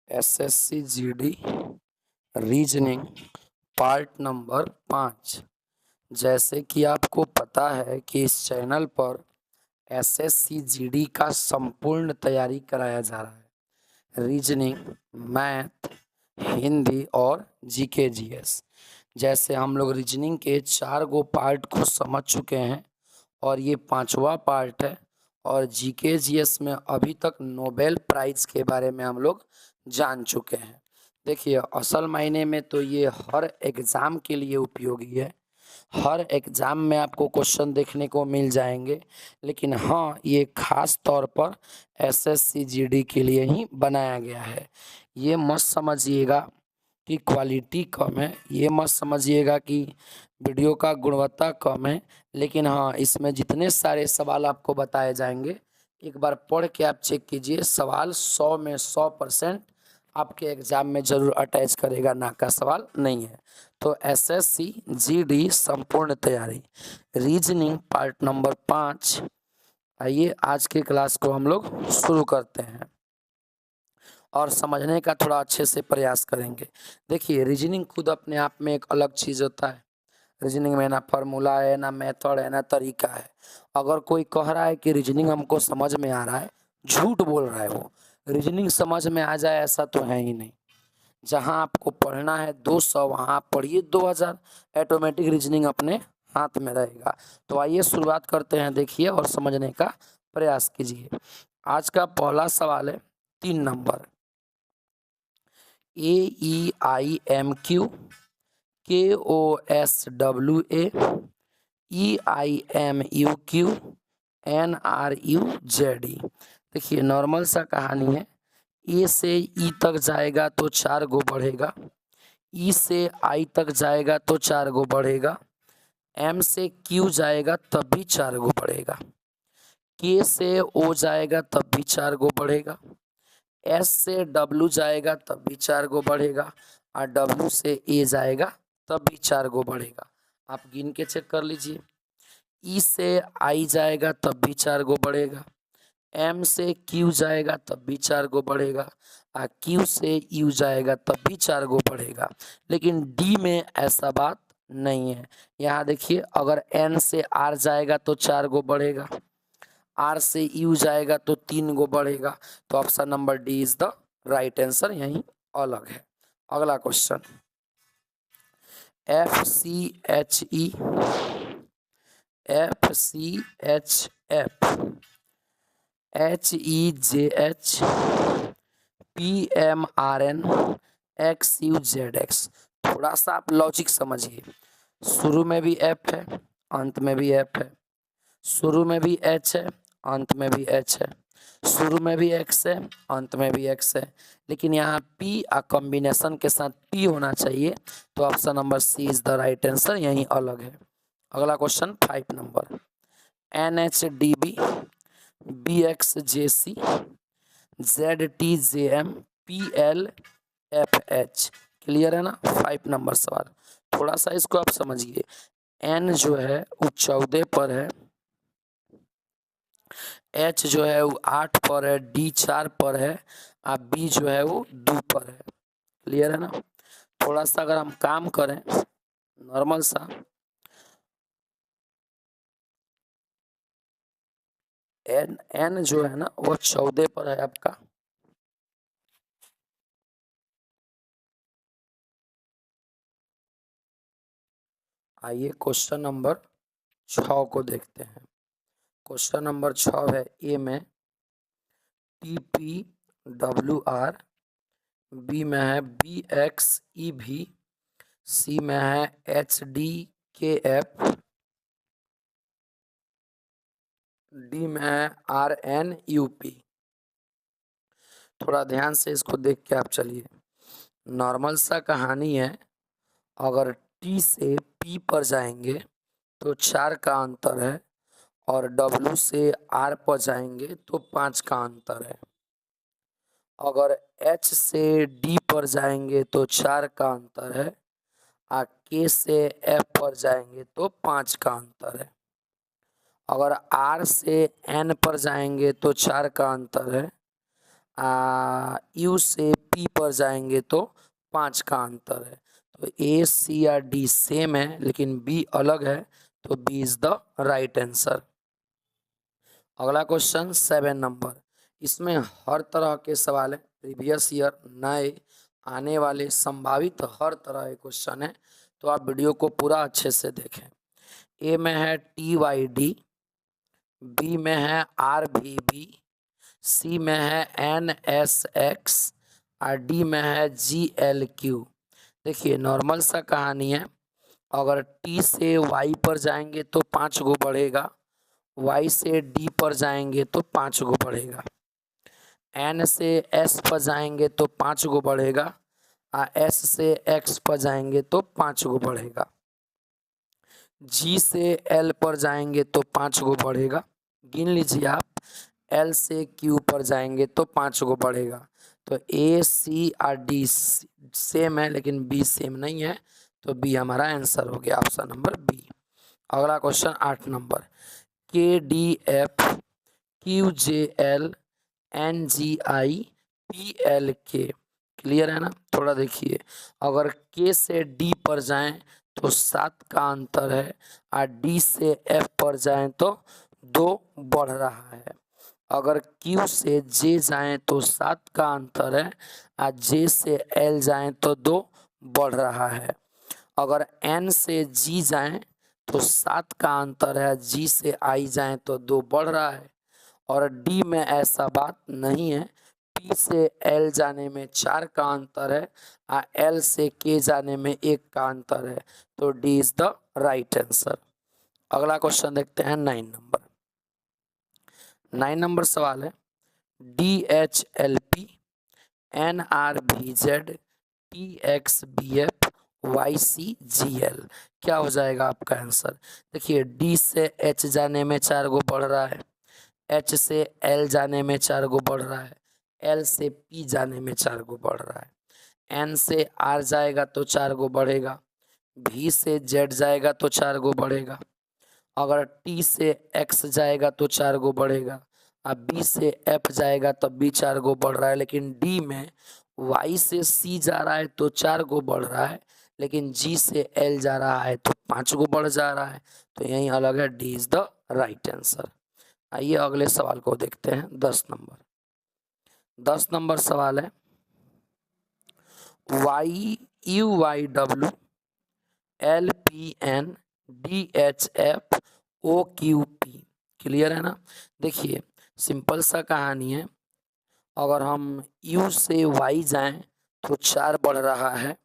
SSC GD reasoning part number 5। जैसे कि आपको पता है कि इस चैनल पर एसएससी जीडी का संपूर्ण तैयारी कराया जा रहा है। रीजनिंग, मैथ, हिंदी और जीके जीएस। जैसे हम लोग रीजनिंग के 4 गो पार्ट को समझ चुके हैं और ये 5वां पार्ट है। और जीके जीएस में अभी तक नोबेल प्राइज के बारे में हम लोग जान चुके हैं। देखिए, असल मायने में तो ये हर एग्ज़ाम के लिए उपयोगी है। हर एग्ज़ाम में आपको क्वेश्चन देखने को मिल जाएंगे, लेकिन हाँ, ये खास तौर पर एसएससी जीडी के लिए ही बनाया गया है। ये मत समझिएगा कि क्वालिटी कम है, ये मत समझिएगा कि वीडियो का गुणवत्ता कम है, लेकिन हाँ, इसमें जितने सारे सवाल आपको बताए जाएंगे, एक बार पढ़ के आप चेक कीजिए। सवाल 100 में 100% आपके एग्जाम में जरूर अटैच करेगा, ना का सवाल नहीं है। तो एसएससी जीडी संपूर्ण तैयारी रीजनिंग पार्ट नंबर 5। आइए आज के क्लास को हम लोग शुरू करते हैं और समझने का थोड़ा अच्छे से प्रयास करेंगे। देखिए, रीजनिंग खुद अपने आप में एक अलग चीज़ होता है। रीजनिंग में ना फार्मूला है, ना मेथड है, ना तरीका है। अगर कोई कह रहा है कि रीजनिंग हमको समझ में आ रहा है, झूठ बोल रहा है। वो रीजनिंग समझ में आ जाए ऐसा तो है ही नहीं। जहां आपको पढ़ना है 200, वहां आप पढ़िए 2000। ऑटोमेटिक रीजनिंग अपने हाथ में रहेगा। तो आइए शुरुआत करते हैं, देखिए और समझने का प्रयास कीजिए। आज का पहला सवाल है 3 number. AEIMQ KOSWA EIMUQ NRUZD। देखिए, नॉर्मल सा कहानी है। ए से ई तक जाएगा तो 4 गो बढ़ेगा, ई से आई तक जाएगा तो 4 गो बढ़ेगा, एम से क्यू जाएगा तब भी 4 गो बढ़ेगा, के से ओ जाएगा तब भी 4 गो बढ़ेगा, एस से डब्लू जाएगा तब भी 4 गो बढ़ेगा, और डब्लू से ए जाएगा तब भी 4 गो बढ़ेगा। आप गिन के चेक कर लीजिए। ई से आई जाएगा तब भी 4 गो बढ़ेगा, एम से क्यू जाएगा तब भी 4 गो बढ़ेगा, और क्यू से यू जाएगा तब भी 4 गो बढ़ेगा। लेकिन डी में ऐसा बात नहीं है। यहाँ देखिए, अगर एन से आर जाएगा तो 4 गो बढ़ेगा, आर से यू जाएगा तो 3 गो बढ़ेगा। तो option number D is the right answer, यही अलग है। अगला question, FCHE FCHF HEJH PMRN XUZX। थोड़ा सा आप लॉजिक समझिए। शुरू में भी एफ है, अंत में भी एफ है। शुरू में भी एच है, अंत में भी एच है। शुरू में भी एक्स है, अंत में भी एक्स है। लेकिन यहाँ पी आ कॉम्बिनेशन के साथ पी होना चाहिए। तो option number C is the right answer, यही अलग है। अगला question 5 number, NHDB BXJC ZTJM PLFH। Clear है ना? 5 नंबर सवाल। थोड़ा सा इसको आप समझिए। एन जो है वो 14 पर है, एच जो है वो 8 पर है, डी 4 पर है, और बी जो है वो 2 पर है। क्लियर है ना? थोड़ा सा अगर हम काम करें नॉर्मल सा, एन एन जो है ना वो 14 पर है आपका। आइए क्वेश्चन नंबर 6 को देखते हैं। क्वेश्चन नंबर 6 है, ए में TPWR, बी में है BXEV, सी में है HDKF, डी में है RNUP। थोड़ा ध्यान से इसको देख के आप चलिए। नॉर्मल सा कहानी है। अगर टी से पी पर जाएंगे तो 4 का अंतर है, और डब्ल्यू से आर पर जाएंगे तो 5 का अंतर है। अगर एच से डी पर जाएंगे तो 4 का अंतर है, और के से एफ पर जाएंगे तो 5 का अंतर है। अगर आर से एन पर जाएंगे तो 4 का अंतर है, यू से पी पर जाएंगे तो 5 का अंतर है। तो ए, सी या डी सेम है लेकिन बी अलग है, तो B is the right answer. अगला क्वेश्चन 7 नंबर, इसमें हर तरह के सवाल है, प्रीवियस ईयर, नए, आने वाले, संभावित, हर तरह के क्वेश्चन है, तो आप वीडियो को पूरा अच्छे से देखें। ए में है टी वाई डी, बी में है आर वी बी, सी में है एन एस एक्स और डी में है जी एल क्यू। देखिए नॉर्मल सा कहानी है, अगर टी से वाई पर जाएंगे तो 5 गो बढ़ेगा, वाई से डी पर जाएंगे तो 5 गो बढ़ेगा, एन से एस पर जाएंगे तो 5 गो बढ़ेगा, एस से एक्स पर जाएंगे तो 5 गो बढ़ेगा, जी से एल पर जाएंगे तो 5 गो बढ़ेगा, गिन लीजिए आप, एल से क्यू पर जाएंगे तो 5 गो बढ़ेगा। तो ए, सी और डी सेम है लेकिन बी सेम नहीं है, तो बी हमारा आंसर हो गया, ऑप्शन नंबर बी। अगला question 8 number, K D F Q J L N G I P L K, clear है ना। थोड़ा देखिए, अगर के से डी पर जाएं तो 7 का अंतर है, और डी से एफ पर जाएं तो 2 बढ़ रहा है। अगर क्यू से जे जाएं तो 7 का अंतर है, और जे से एल जाएं तो 2 बढ़ रहा है। अगर एन से जी जाएं तो 7 का अंतर है, जी से आई जाएं तो 2 बढ़ रहा है। और डी में ऐसा बात नहीं है, पी से एल जाने में 4 का अंतर है, और एल से के जाने में 1 का अंतर है, तो D is the right answer. अगला क्वेश्चन देखते हैं 9 नंबर। 9 नंबर सवाल है, D H L P N R B Z T X B F Y C G L, क्या हो जाएगा आपका आंसर। देखिए डी से एच जाने में 4 गो बढ़ रहा है, एच से एल जाने में 4 गो बढ़ रहा है, एल से पी जाने में 4 गो बढ़ रहा है, एन से आर जाएगा तो 4 गो बढ़ेगा, भी से जेड जाएगा तो 4 गो बढ़ेगा, अगर टी से एक्स जाएगा तो 4 गो बढ़ेगा, अब बी से एफ जाएगा तब भी 4 गो बढ़ रहा है, लेकिन डी में वाई से सी जा रहा है तो 4 गो बढ़ रहा है, लेकिन जी से एल जा रहा है तो 5 गो बढ़ जा रहा है, तो यही अलग है, D is the right answer. आइए अगले सवाल को देखते हैं 10 नंबर। 10 नंबर सवाल है, Y U Y W L P N D H F O Q P, clear है ना। देखिए सिंपल सा कहानी है, अगर हम u से y जाएं तो 4 बढ़ रहा है,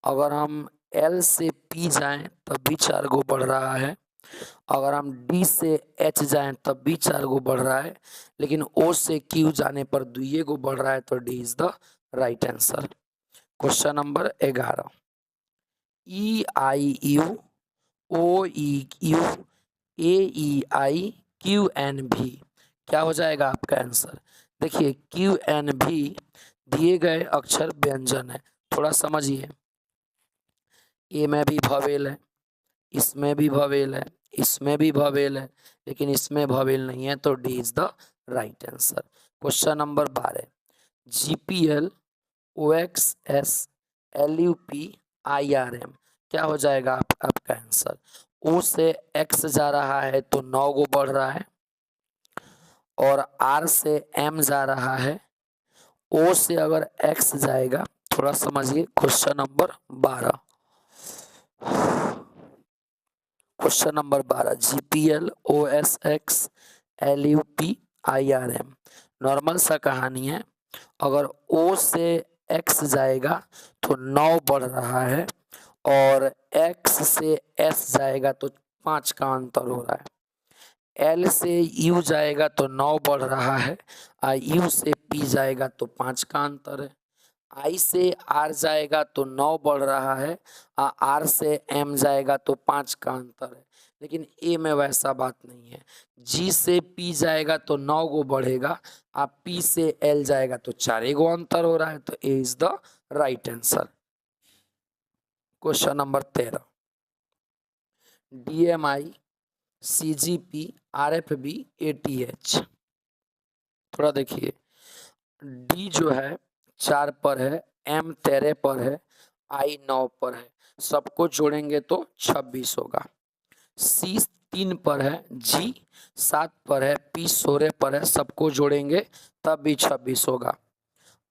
अगर हम l से p जाएं तब भी 4 गो बढ़ रहा है, अगर हम d से h जाएं तब भी 4 गो बढ़ रहा है, लेकिन o से q जाने पर 2 गो बढ़ रहा है, तो d is the right answer. Question number 11, E I U O E U A E I Q N भी, क्या हो जाएगा आपका आंसर। देखिए क्यू एन भी दिए गए अक्षर व्यंजन है, थोड़ा समझिए, ए में भी भवेल है, इसमें भी भवेल है, इसमें भी भवेल है, लेकिन इसमें भवेल नहीं है, तो D is the right answer. Question number 12, G P L O X S L U P I R M, क्या हो जाएगा आपका आंसर। ओ से एक्स जा रहा है तो 9 गो बढ़ रहा है, और आर से एम जा रहा है, ओ से अगर एक्स जाएगा, थोड़ा समझिए, question number 12, question number 12, G P L O S X L U P I R M, normal सा कहानी है, अगर ओ से एक्स जाएगा तो 9 बढ़ रहा है, और x से s जाएगा तो 5 का अंतर हो रहा है, l से u जाएगा तो 9 बढ़ रहा है, और u से p जाएगा तो 5 का अंतर है, i से r जाएगा तो 9 बढ़ रहा है, और r से m जाएगा तो 5 का अंतर है, लेकिन a में वैसा बात नहीं है, g से p जाएगा तो 9 गो बढ़ेगा, और p से l जाएगा तो 4 गो अंतर हो रहा है, तो a is the right answer. Question number 13, DMI CGP RFB ATH, थोड़ा देखिए, डी जो है 4 पर है, एम 13 पर है, आई 9 पर है, सबको जोड़ेंगे तो 26 होगा। सी 3 पर है, जी 7 पर है, पी 16 पर है, सबको जोड़ेंगे तब भी 26 होगा।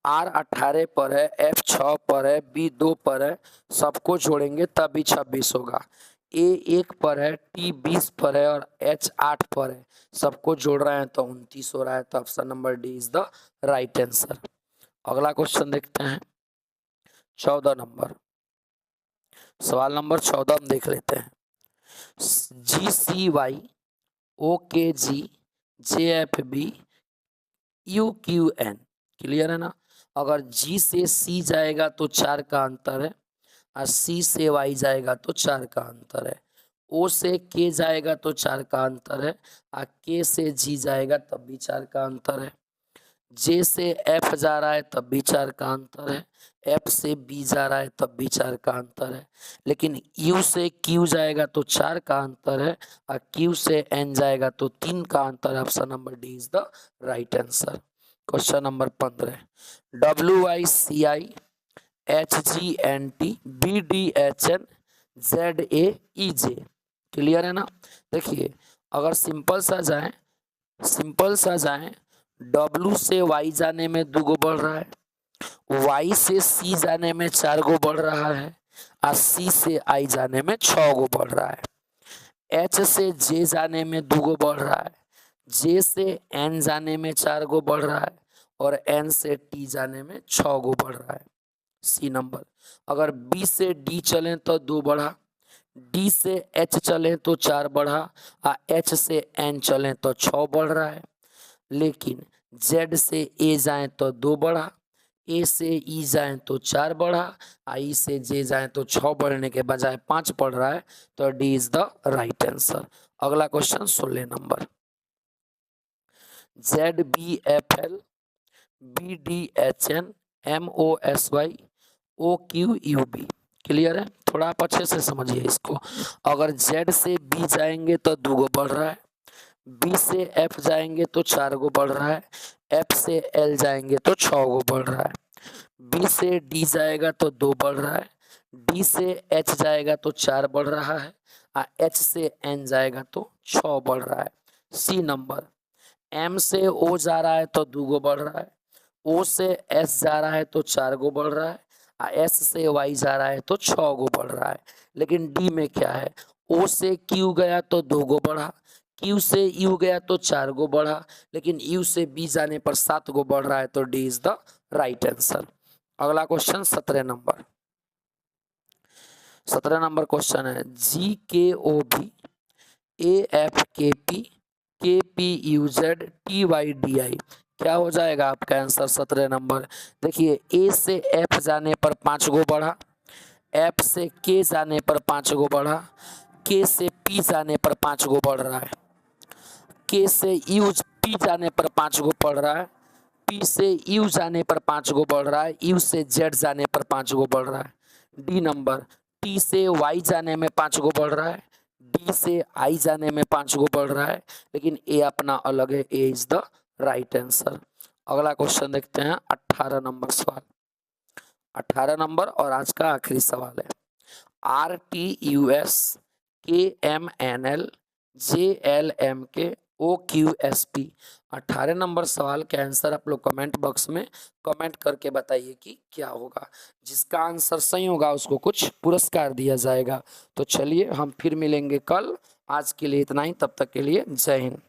आर 18 पर है, एफ 6 पर है, बी 2 पर है, सबको जोड़ेंगे तब भी 26 होगा। ए 1 पर है, टी 20 पर है और एच 8 पर है, सबको जोड़ रहे हैं तो 29 हो रहा है। तो option number D is the right answer. अगला क्वेश्चन देखते हैं 14 नंबर। सवाल नंबर 14 हम देख लेते हैं। जी सी Y O K G J F B U Q N, clear है ना। अगर जी से सी जाएगा तो 4 का अंतर है, और सी से वाई जाएगा तो 4 का अंतर है। ओ से के जाएगा तो 4 का अंतर है, और के से जी जाएगा तब भी 4 का अंतर है। जे से एफ जा रहा है तब भी 4 का अंतर है, एफ से बी जा रहा है तब भी 4 का अंतर है। लेकिन यू से क्यू जाएगा तो 4 का अंतर है, और क्यू से एन जाएगा तो 3 का अंतर है। Option number D is the right answer. Question number 15, W I C I H G N T B D H N Z A E J, clear है ना। देखिए अगर सिंपल सा जाए, W से Y जाने में 2 गो बढ़ रहा है, Y से C जाने में 4 गो बढ़ रहा है, और C से I जाने में 6 गो बढ़ रहा है। H से J जाने में 2 गो बढ़ रहा है, J से N जाने में 4 गो बढ़ रहा है, और N से T जाने में 6 गो बढ़ रहा है। सी नंबर, अगर B से D चलें तो 2 बढ़ा, D से H चलें तो 4 बढ़ा, और H से N चलें तो 6 बढ़ रहा है। लेकिन Z से A जाएं तो 2 बढ़ा, A से E जाएं तो 4 बढ़ा, I से J जाएं तो 6 बढ़ने के बजाय 5 पढ़ रहा है, तो D is the right answer. अगला question 16 number, ZBFL BDHN MOSY OQUB, clear है। थोड़ा आप अच्छे से समझिए इसको। अगर Z से B जाएंगे तो 2 गो बढ़ रहा है, B से F जाएंगे तो 4 गो बढ़ रहा है, F से L जाएंगे तो 6 गो बढ़ रहा है, B से D जाएगा तो 2 बढ़ रहा है, D से H जाएगा तो 4 बढ़ रहा है, और H से N जाएगा तो 6 बढ़ रहा है। सी नंबर, M से O जा रहा है तो 2 गो बढ़ रहा है, O से S जा रहा है तो 4 गो बढ़ रहा है, और S से Y जा रहा है तो 6 गो बढ़ रहा है। लेकिन D में क्या है, O से Q गया तो 2 गो बढ़ा, Q से U गया तो 4 गो बढ़ा, लेकिन U से B जाने पर 7 गो बढ़ रहा है, तो D is the right answer. अगला क्वेश्चन 17 नंबर। 17 नंबर क्वेश्चन है, GKOB AFKP KPUZ TYDI, क्या हो जाएगा आपका आंसर 17 नंबर। देखिए A से F जाने पर 5 गो बढ़ा, F से K जाने पर 5 गो बढ़ा, K से P जाने पर 5 गो बढ़ रहा है, K से U P जाने पर 5 गो बढ़ रहा है, P से U जाने पर 5 गो बढ़ रहा है, U से Z जाने पर 5 गो बढ़ रहा है। D नंबर, T से Y जाने में 5 गो बढ़ रहा है, D से I जाने में 5 गो बढ़ रहा है, लेकिन A अपना अलग है, A is the right answer. अगला क्वेश्चन देखते हैं 18 नंबर सवाल। 18 नंबर और आज का आखिरी सवाल है, RTUS KMNL JLMK OQSP। 18 number सवाल के आंसर आप लोग कमेंट बॉक्स में कमेंट करके बताइए कि क्या होगा। जिसका आंसर सही होगा उसको कुछ पुरस्कार दिया जाएगा। तो चलिए हम फिर मिलेंगे कल। आज के लिए इतना ही, तब तक के लिए जय हिंद।